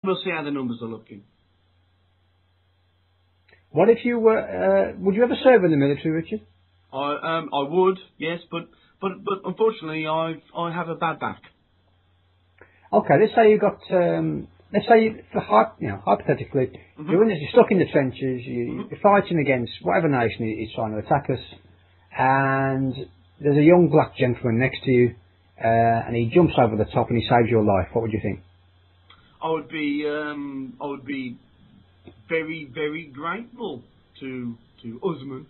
We'll see how the numbers are looking. What if you were? Would you ever serve in the military, Richard? I would, yes, but unfortunately, I have a bad back. Okay, let's say you got. Let's say, hypothetically, you're stuck in the trenches. You're fighting against whatever nation is trying to attack us, and there's a young black gentleman next to you, and he jumps over the top and he saves your life. What would you think? I would be very, very grateful to Usman.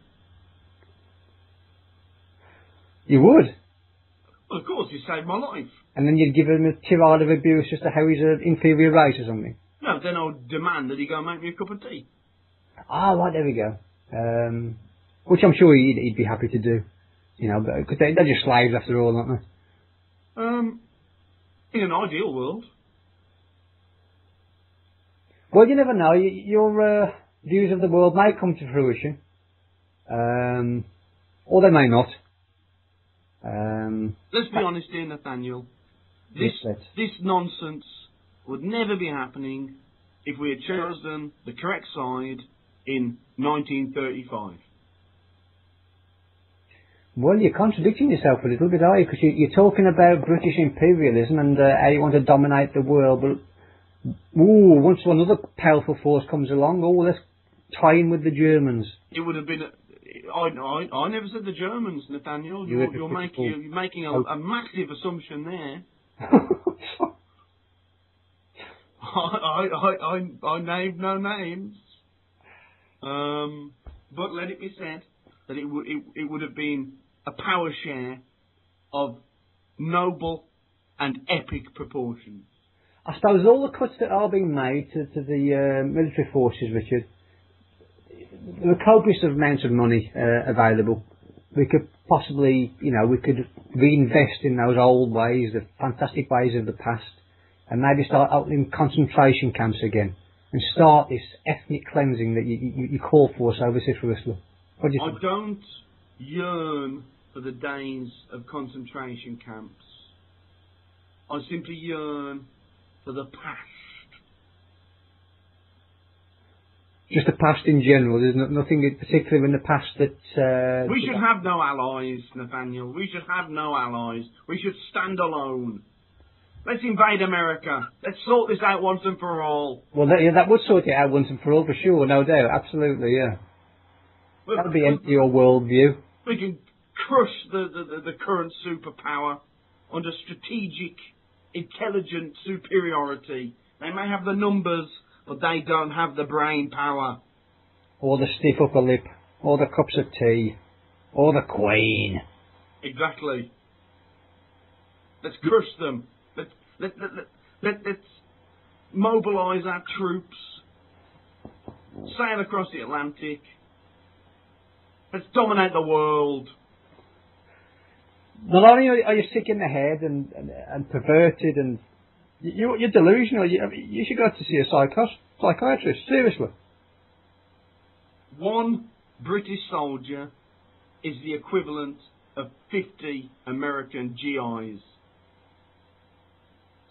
You would? Well, of course, he saved my life. And then you'd give him a tirade of abuse as to how he's an inferior race or something? No, then I would demand that he go and make me a cup of tea. Ah, right, there we go. Which I'm sure he'd be happy to do. You know, because they're just slaves after all, aren't they? In an ideal world. Well, you never know. Your views of the world may come to fruition. Or they may not. Let's be honest here, Nathaniel. This nonsense would never be happening if we had chosen the correct side in 1935. Well, you're contradicting yourself a little bit, are you? Because you're talking about British imperialism and how you want to dominate the world, but once another powerful force comes along, let's tie in with the Germans. It would have been. I never said the Germans, Nathaniel. You're making a massive assumption there. I named no names. But let it be said that it would have been a power share of noble and epic proportions. I suppose all the cuts that are being made to the military forces, Richard, there are copious amounts of money available. We could possibly, we could reinvest in those old ways, the fantastic ways of the past, and maybe start opening concentration camps again, and start this ethnic cleansing that you call for so vociferously. What do you think? I don't yearn for the days of concentration camps. I simply yearn for the past. Just the past in general. There's nothing in particular in the past that... we should have no allies, Nathaniel. We should have no allies. We should stand alone. Let's invade America. Let's sort this out once and for all. Well, that would sort it out once and for all, for sure, no doubt. Absolutely, yeah. That would be your worldview. We can crush the current superpower under strategic, intelligent superiority. They may have the numbers, but they don't have the brain power. Or the stiff upper lip, or the cups of tea, or the Queen. Exactly. Let's crush them. Let's mobilise our troops, sail across the Atlantic. Let's dominate the world. Not only are you sick in the head and perverted and you're delusional, you should go to see a psychiatrist, seriously. One British soldier is the equivalent of 50 American GIs.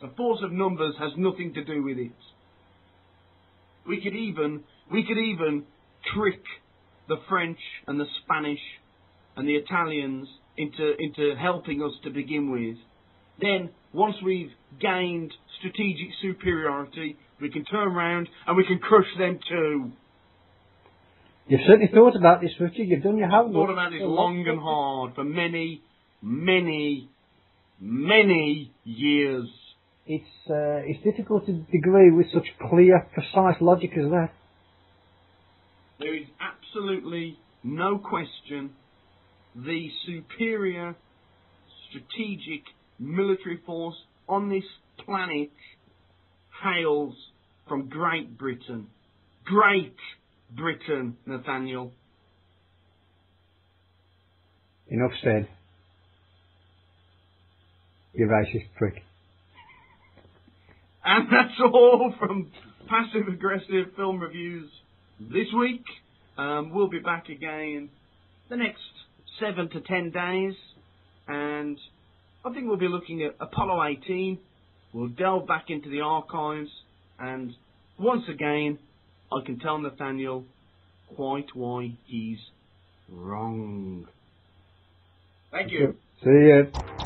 The force of numbers has nothing to do with it. We could even trick the French and the Spanish and the Italians into helping us to begin with. Then, once we've gained strategic superiority, we can turn around and we can crush them too. You've certainly thought about this, Richard. You've done your homework. I've thought about this long and hard for many, many, many years. It's difficult to agree with such clear, precise logic as that. There is absolutely no question the superior strategic military force on this planet hails from Great Britain. Great Britain, Nathaniel. Enough said. You racist prick. And that's all from Passive Aggressive Film Reviews this week. We'll be back again the next 7 to 10 days. And I think we'll be looking at Apollo 18. We'll delve back into the archives And once again, I can tell Nathaniel quite why he's wrong. Thank you. See ya.